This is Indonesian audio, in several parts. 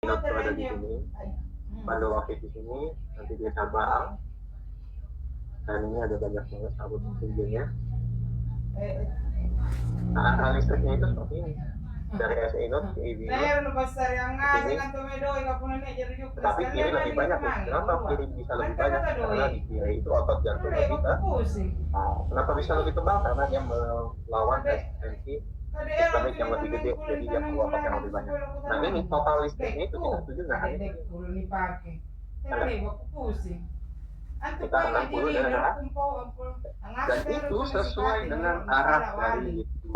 Inot tuh ada di sini, bandul office di sini, nanti dia cabang, dan ini ada banyak banget sabut tingginya. Nah, listriknya itu seperti ini, dari SE Inot ke EV Inot tapi kiri lebih banyak ya. Kenapa kiri bisa lebih banyak? Karena di kiri itu otot jantungnya kita. Kenapa bisa lebih tebal? Karena dia melawan resistensi sistemik yang lebih gede, jadi dia perlu otot yang lebih banyak. Nah ini total listriknya itu kita setuju nggak? Kita 60 dan arah, dan itu sesuai dengan arah dari itu.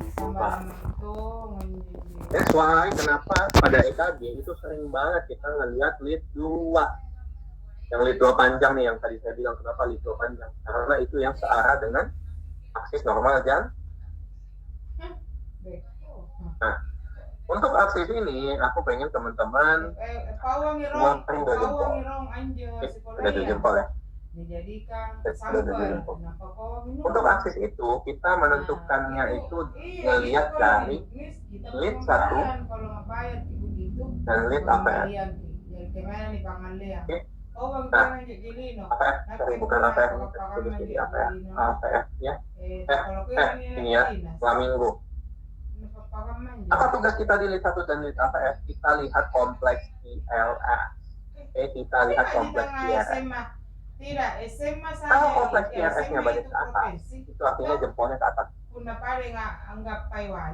That's why kenapa pada EKG itu sering banget kita ngelihat lead 2. Yang lead 2 panjang nih, yang tadi saya bilang kenapa lead 2 panjang. Karena itu yang searah dengan aksis normal jantung. Nah, untuk aksis ini aku pengen teman-teman ngomong dari jempol. Ada jempol ya. Untuk aksis itu kita menentukannya itu ngelihat dari lead 1 dan lead APF. Oke. Nah, APF, sorry bukan APF, terus jadi APF, APF ya. Ini ya, flamingo. Apa tugas kita di lead 1 dan lead APF? Kita lihat kompleks ILS. Kita lihat kompleks ILS. Kalau kompleks IRS-nya balik ke atas, itu artinya jempolnya ke atas.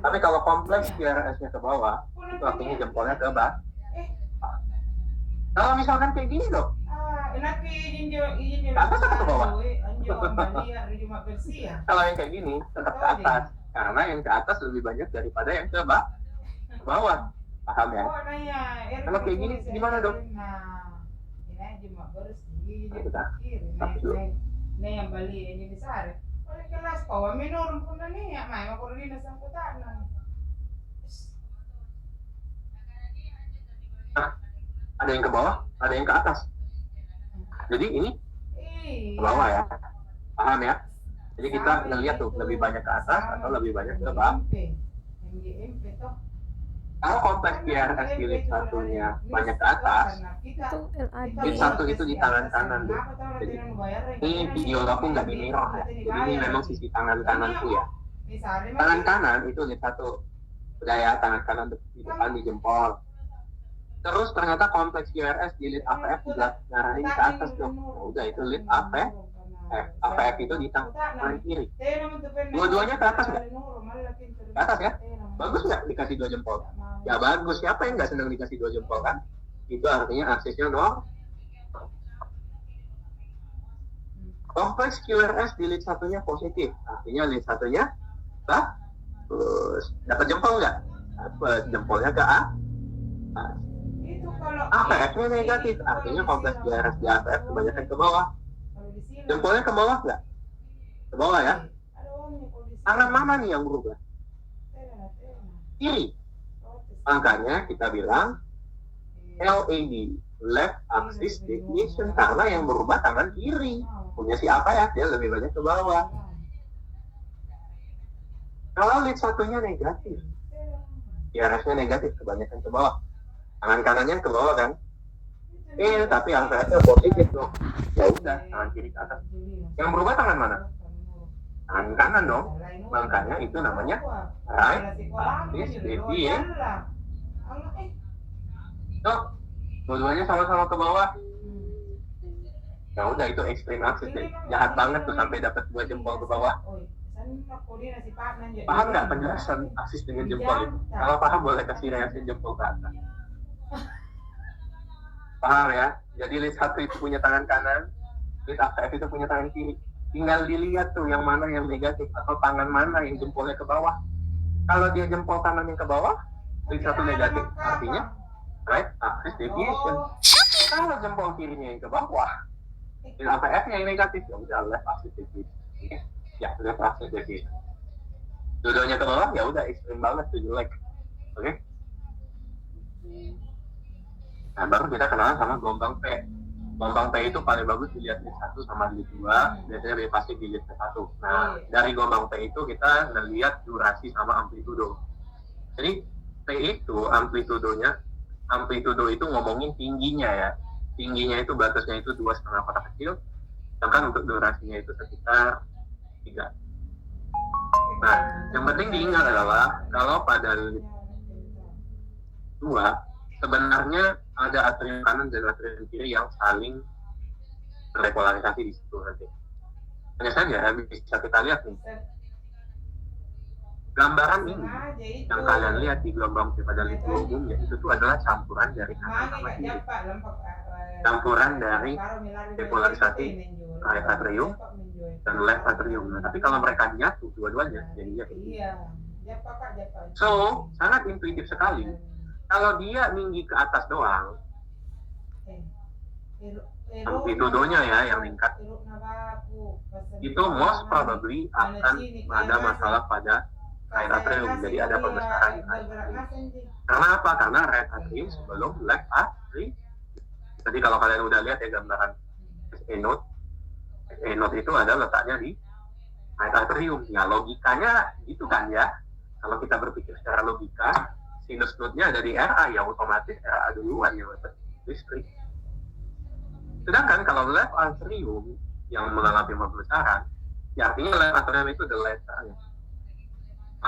Tapi kalau kompleks IRS-nya ke bawah, itu artinya jempolnya ke bawah. Kalau misalkan kayak gini dong, ke atas atau ke bawah? Kalau yang kayak gini, tetap ke atas. Karena yang ke atas lebih banyak daripada yang ke bawah. Paham ya? Kalau kayak gini, gimana dong? Yang bali ini besar. Oleh kelas kau menurun pun nih ya, mai mau koordinasi angkutan. Ada yang ke bawah, ada yang ke atas. Jadi ini ke bawah ya, paham ya? Jadi kita ngeliat tuh lebih banyak ke atas atau lebih banyak ke bawah. Kalau kompleks PRS di lead 1-nya banyak ke atas, lead 1 itu di tangan kanan deh. Jadi ini video aku nggak di mirror ya. Jadi ini memang sisi tangan kananku ya. Tangan kanan itu lead 1. Udah ya, tangan kanan di depan di jempol. Terus ternyata kompleks PRS di lead APF juga ngarahin ke atas dong. Udah itu lead APF. APF itu di tangan kiri. Dua-duanya ke atas nggak? Ke atas ya? Bagus nggak dikasih 2 jempol? Ya bagus. Siapa yang nggak senang dikasih 2 jempol kan? Itu artinya aksesnya normal. Kompleks QRS di lead 1-nya positif. Artinya lead 1-nya bagus. Dapat jempol nggak? Dapat. Jempolnya ke A. APF-nya negatif. Artinya kompleks QRS di APF kebanyakan ke bawah. Jempolnya ke bawah nggak? Ke bawah ya? Tangan mana nih yang berubah? Kiri. Makanya kita bilang LAD, left axis deviation, karena yang berubah tangan kiri. Punya siapa ya? Dia lebih banyak ke bawah. Kalau lead 1-nya negatif, PRS-nya negatif, kebanyakan ke bawah. Tangan kanannya ke bawah kan? Tapi angkanya positif dong. Ya udah, tangan kiri ke atas. Yang berubah tangan mana? Tangan kanan dong. Makanya itu namanya right axis deviation. Dua-duanya sama-sama ke bawah. Ya udah, itu extreme axis deh. Jahat banget tuh sampai dapat 2 jempol ke bawah. Paham nggak penjelasan aksis dengan jempol itu? Kalau paham boleh kasih reaksi jempol ke atas. Paham ya? Jadi lead 1 itu punya tangan kanan, lead APF itu punya tangan kiri. Tinggal dilihat tuh yang mana yang negatif atau tangan mana yang jempolnya ke bawah. Kalau dia jempol kanan yang ke bawah, lead 1 negatif, artinya right axis deviation. Kalau jempol kirinya yang ke bawah, lead APF-nya yang negatif, ya udah left axis deviation. Ya, left axis deviation. Dua-duanya ke bawah, ya udah ekstrim banget tuh, jelek. Oke? Nah, baru kita kenalan sama gelombang P. Gelombang P itu paling bagus dilihat lead 1 sama lead 2, biasanya lebih pasti di lead 1. Nah, dari gelombang P itu kita ngelihat durasi sama amplitudo. Jadi P itu amplitudonya amplitudo itu ngomongin tingginya ya. Tingginya itu batasnya itu 2,5 kotak kecil, sedangkan untuk durasinya itu sekitar 3. Nah, yang penting diingat adalah kalau pada lead 2 sebenarnya ada atrium kanan dan atrium kiri yang saling repolarisasi di situ nanti. Hanya saja bisa kita lihat nih, gambaran ini yang kalian lihat di gelombang pada lead 2 umumnya itu tuh adalah campuran dari kanan sama kiri. Campuran dari repolarisasi right atrium dan left atrium. Nah, tapi kalau mereka nyatu dua-duanya jadinya so sangat intuitif sekali. Kalau dia tinggi ke atas doang, amplitudonya ya yang meningkat, itu most probably akan ada masalah pada right atrium. Jadi ada pembesaran right atrium. Karena apa? Karena right atrium sebelum left atrium. Jadi kalau kalian udah lihat ya gambaran SA node itu ada letaknya di right atrium. Ya logikanya gitu kan ya. Kalau kita berpikir secara logika, sinus node-nya ada di RA, ya otomatis RA duluan yang dapat listrik. Sedangkan kalau left atrium yang mengalami pembesaran, ya artinya left atrium itu the letter-nya.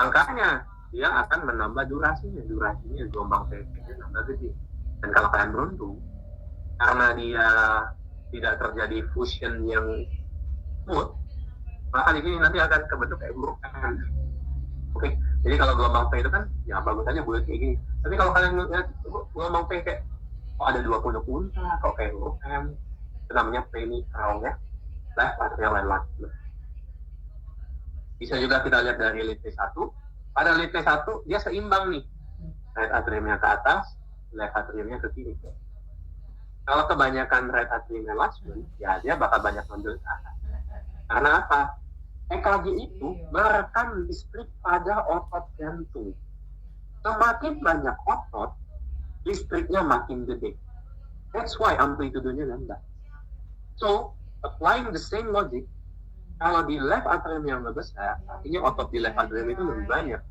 Makanya dia akan menambah durasinya gelombang P-nya nambah gede. Dan kalau kalian beruntung, karena dia tidak terjadi fusion yang smooth, maka di sini nanti akan kebentuk kayak huruf M. Oke, jadi kalau gelombang P itu kan ya bagus aja bulat kayak gini. Tapi kalau kalian lihat gelombang P kayak kok ada 20 punta, kok kayak huruf M, itu namanya penitral ya, left atrial line. Bisa juga kita lihat dari lead T1. Pada lead T1 dia seimbang nih, right atriumnya ke atas, left atriumnya ke kiri. Kalau kebanyakan right atrium enlargement, ya dia bakal banyak nodul ke atas. Karena apa? EKG itu merekam listrik pada otot jantung. Semakin banyak otot, listriknya makin gede. That's why amplitudenya nambah. So, applying the same logic, kalau di left atrium yang lebih besar, artinya otot di left atrium itu lebih banyak.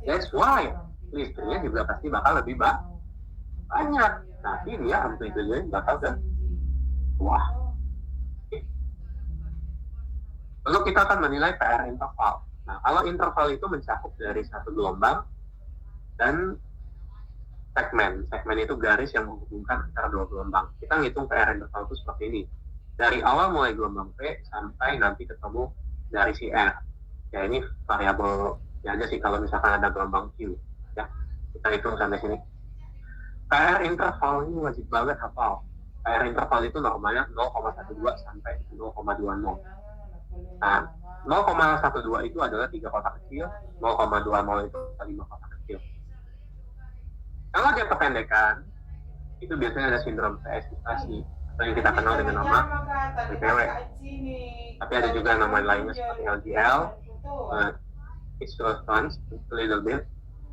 That's why listriknya juga pasti bakal lebih banyak. Tapi dia amplitudenya bakal ke wah. Lalu kita akan menilai PR interval. Nah, kalau interval itu mencakup dari satu gelombang dan segmen. Segmen itu garis yang menghubungkan antara dua gelombang. Kita ngitung PR interval itu seperti ini. Dari awal mulai gelombang P sampai nanti ketemu dari si R. Ya ini variabel ya aja sih kalau misalkan ada gelombang Q. Ya, kita hitung sampai sini. PR interval ini wajib banget hafal. PR interval itu normalnya 0,12 sampai 0,20. Nah, 0,12 itu adalah 3 kotak kecil, 0,20 itu 5 kotak kecil. Kalau dia kependekan, itu biasanya ada sindrom preekspektasi atau yang kita kenal dengan nama BPW. Tapi ada juga nama lainnya seperti LDL, it's response a little bit.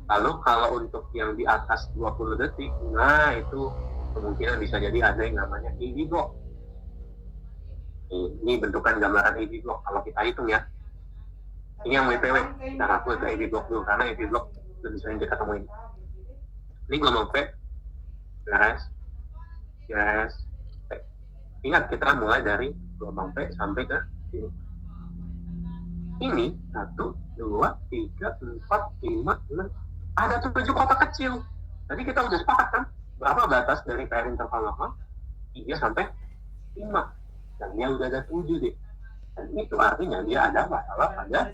Lalu kalau untuk yang di atas 20 detik, nah itu kemungkinan bisa jadi ada yang namanya AV block. Ini bentukan gambaran AV block kalau kita hitung ya. Ini yang WPW, kita ngaku ke AV block dulu karena AV block lebih sering kita temuin. Ini gelombang P, gas, P. Ingat kita mulai dari gelombang P sampai ke sini. Ini 1, 2, 3, 4, 5, 6. Ada 7 kotak kecil. Tadi kita udah sepakat kan? Berapa batas dari PR interval normal? 3 sampai 5. Dan dia udah ada 7 deh. Dan itu artinya dia ada masalah pada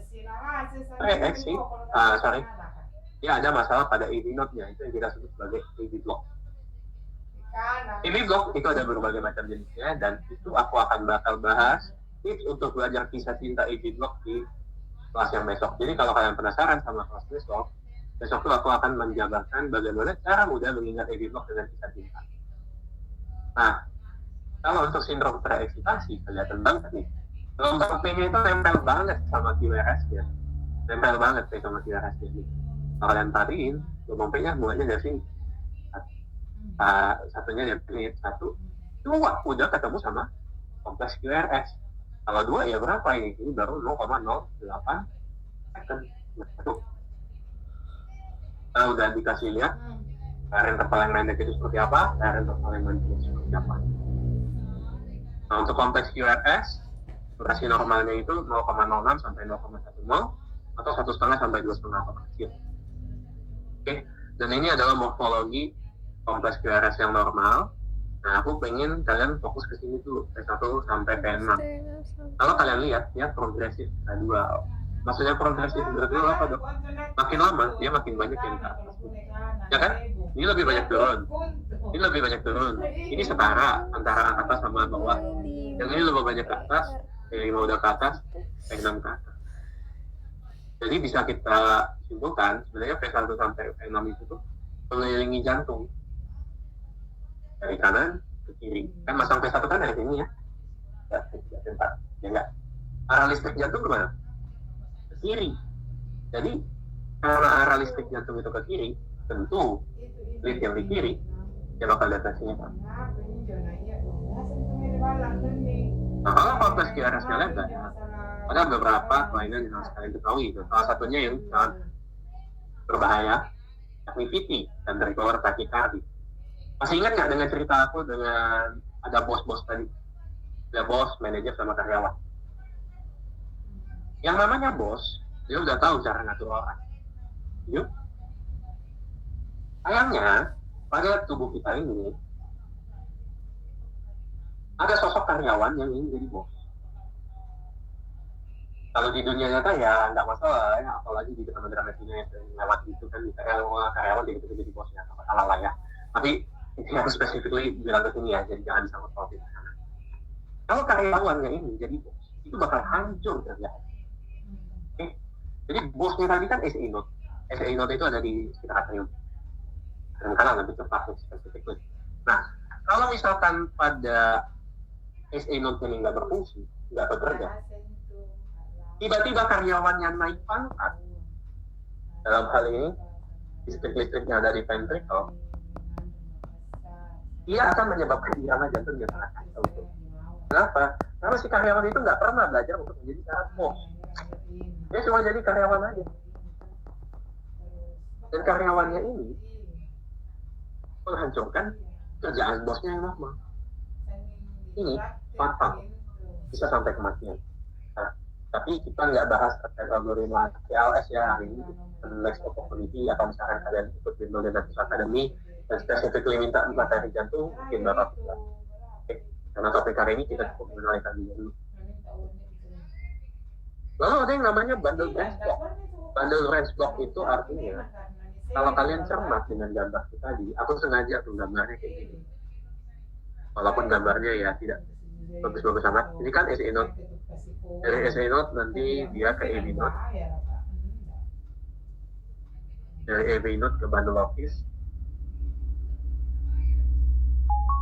dia ada masalah pada AV node-nya. Itu yang kita sebut sebagai AV block. AV block itu ada berbagai macam jenisnya dan itu aku akan bakal bahas tips untuk belajar kisah cinta AV block di kelas yang besok. Jadi kalau kalian penasaran sama kelas besok tuh aku akan menjabarkan bagaimana cara mudah mengingat AV block dengan kisah cinta. Nah, kalau untuk sindrom preeksitasi kelihatan banget nih. Gelombang P-nya itu nempel banget sama QRS-nya. Nempel banget sama QRS-nya nih. Kalau kalian perhatiin, gelombang P-nya mulainya dari sini. Satunya dari 1, 2 udah ketemu sama kompleks QRS. Kalau 2 ya berapa ini? Ini baru 0,08 second. Nah, udah dikasih lihat layar interval yang pendek itu seperti apa, layar interval yang panjang itu seperti apa. Nah, untuk kompleks QRS, durasi normalnya itu 0,06 sampai 0,10 atau 1,5 sampai 2,5 atau kecil. Oke, dan ini adalah morfologi kompleks QRS yang normal. Nah, aku pengen kalian fokus ke sini dulu, P1 sampai P6. Kalau kalian lihat, ya progresif gradual. Maksudnya progresif gradual apa dok? Makin lama, dia makin banyak yang ke atas. Ya kan? Ini lebih banyak turun. Ini lebih banyak turun. Ini setara antara atas sama bawah. Yang ini lebih banyak ke atas, P5 udah ke atas, P6 ke atas. Jadi bisa kita simpulkan, sebenarnya P1 sampai P6 itu tuh mengelilingi jantung. Dari kanan ke kiri. Kan masang P1 kan dari sini ya. Ya, tempat. Ya enggak. Arah listrik jantung kemana? Ke kiri. Jadi, karena arah listrik jantung itu ke kiri, tentu lead yang di kiri, ya bakal datang sini Pak. Nah, kalau kompleks QRS-nya lebar, ada beberapa kelainan yang harus kalian ketahui. Salah satunya yang sangat berbahaya, yakni VT dan tricolor tachycardia. Masih ingat nggak dengan cerita aku dengan ada bos-bos tadi? Ada bos, manajer, sama karyawan. Yang namanya bos, dia udah tahu cara ngatur orang. Yuk. Sayangnya, pada tubuh kita ini, ada sosok karyawan yang ingin jadi bos. Kalau di dunia nyata ya nggak masalah ya, apalagi di drama-drama Cina yang lewat itu kan karyawan jadi bos ya, nggak masalah lah ya. Tapi ini harus spesifikly bilang ke sini ya, jadi jangan disangkut pautin. Kalau karyawannya ini jadi bos, itu bakal hancur kerjaan. Oke? Jadi bosnya tadi kan SI note. SI note itu ada di sekitar atrium. Dan kanan lebih tepat spesifikly. Nah, kalau misalkan pada SI note ini nggak berfungsi, nggak bekerja, tiba-tiba karyawannya naik pangkat, dalam hal ini listrik-listriknya ada di ventricle, dia akan menyebabkan irama jantung yang sangat kacau. Kenapa? Karena si karyawan itu nggak pernah belajar untuk menjadi seorang bos. Dia cuma jadi karyawan aja. Dan karyawannya ini menghancurkan kerjaan bosnya yang normal. Ini fatal, bisa sampai kematian. Nah, tapi kita nggak bahas terkait algoritma TLS ya hari ini, next opportunity, atau misalkan kalian ikut Bimbel Dynamics Academy dan specifically minta materi jantung, mungkin Bapak bisa. Karena topik hari ini kita cukup mengenalkan dulu. Lalu ada yang namanya bundle branch block. Bundle branch block itu artinya, kalau kalian cermat dengan gambar tadi, aku sengaja tuh gambarnya kayak gini. Walaupun gambarnya ya tidak bagus-bagus amat. Ini kan SI note. Dari SI note nanti dia ke AV note. Dari AV note ke bundle office.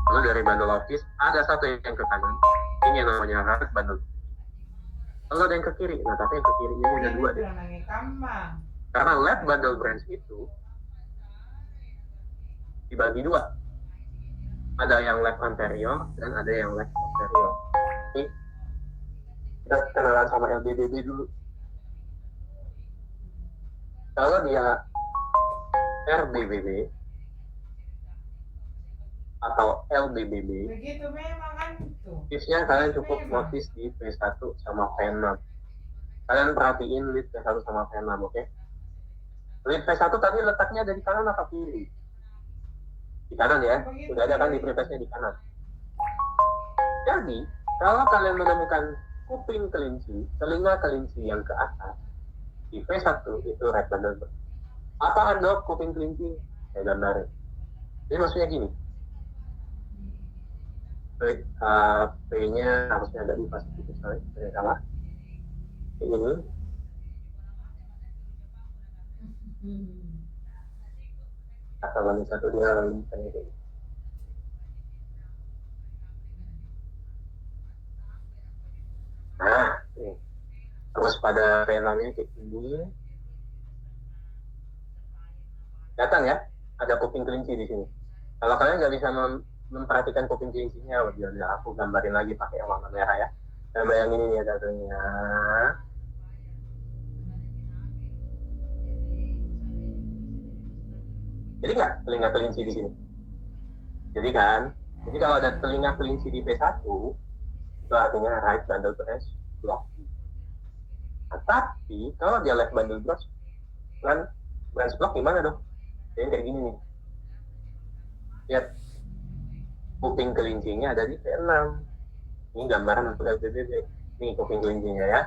Lalu dari bundle office ada satu yang ke kanan. Ini yang namanya right bundle. Lalu ada yang ke kiri. Nah, tapi yang ke kirinya ada dua deh. Karena left bundle branch itu dibagi dua. Ada yang left anterior dan ada yang left posterior. Ini kita kenalan sama LBBB dulu. Kalau dia RBBB atau LBBB, tipsnya kalian cukup notice di P1 sama P6. Kalian perhatiin lead P1 sama P6, oke? Lead P1 tadi letaknya dari kanan atau kiri? Di kanan ya, sudah ada kan di preface-nya di kanan. Jadi, kalau kalian menemukan kuping kelinci, telinga kelinci yang ke atas, di P1 itu right bundle. Apaan dok kuping kelinci? Saya gambarin. Jadi maksudnya gini, P-nya harusnya ada di pas itu, saya salah. Ini. Atau lalu satu dia lalu kayak gitu. Nah, ini. Terus pada P6-nya kayak gini. Datang ya, ada kuping kelinci di sini. Kalau kalian nggak bisa memperhatikan kuping kelincinya, biar aku gambarin lagi pakai warna merah ya. Dan bayangin ini ya datangnya. Jadi nggak telinga kelinci di sini? Jadi kan, jadi kalau ada telinga kelinci di P1, itu artinya right bundle branch block. Nah, tapi kalau dia left bundle branch block gimana dong? Jadi kayak gini nih. Lihat, kuping kelincinya ada di P6. Ini gambaran untuk LPBB. Nih kuping kelincinya ya.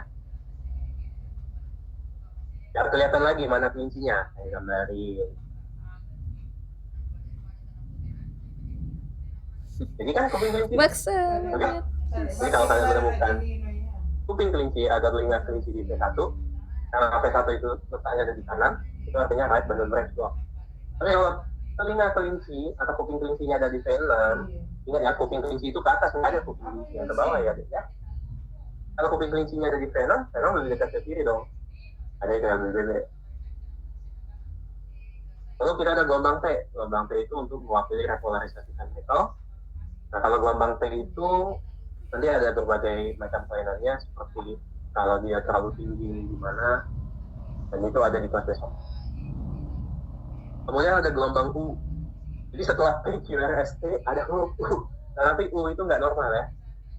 Biar kelihatan lagi mana kelincinya. Saya gambarin. Jadi kan kuping kelinci. Maksa Oke. banget. Jadi kalau kalian menemukan kuping kelinci atau telinga kelinci di P1, karena P1 itu letaknya ada di kanan, itu artinya right bundle branch block. Tapi kalau telinga kelinci atau kuping kelincinya ada di P6, ingat ya, kuping kelinci itu ke atas, nggak ada kuping kelinci yang ke bawah ya. Kalau kuping kelincinya ada di P6 lebih dekat ke kiri dong. Ada yang LBB. Lalu kita ada gelombang T. Gelombang T itu untuk mewakili repolarisasi metal. Nah, kalau gelombang T itu nanti ada berbagai macam kelainannya, seperti kalau dia terlalu tinggi gimana, dan itu ada di kelas besok. Kemudian ada gelombang U. Jadi setelah P, Q, R, S, T ada U. Nah, tapi U itu nggak normal ya.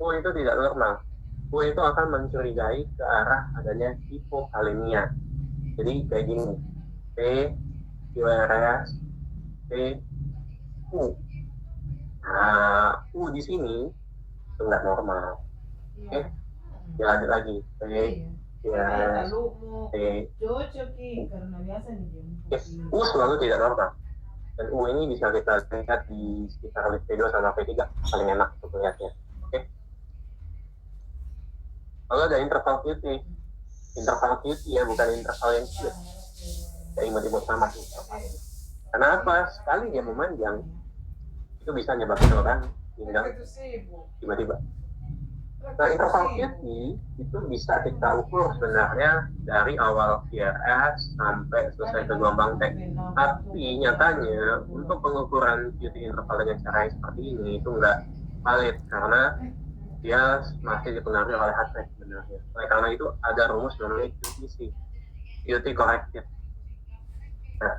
U itu tidak normal. U itu akan mencurigai ke arah adanya hipokalemia. Jadi kayak gini, P, Q, R, S, T, U. Nah, U di sini itu nggak normal. Oke, ya lanjut lagi. P, Q, R, S, T, U selalu tidak normal. Dan U ini bisa kita lihat di sekitar P2 sama P3, paling enak untuk melihatnya. Oke. Lalu ada interval QT. Interval QT ya, bukan interval yang cute. Ya imut-imut sama sih. Kenapa? Sekali dia memanjang, itu bisa nyebabin orang pinggang tiba-tiba. Nah, interval QT itu bisa kita ukur sebenarnya dari awal QRS sampai selesai ke gelombang T. Tapi nyatanya untuk pengukuran QT interval dengan cara yang seperti ini itu nggak valid karena dia masih dipengaruhi oleh heart rate sebenarnya. Oleh karena itu ada rumus namanya QTC, QT corrected. Nah,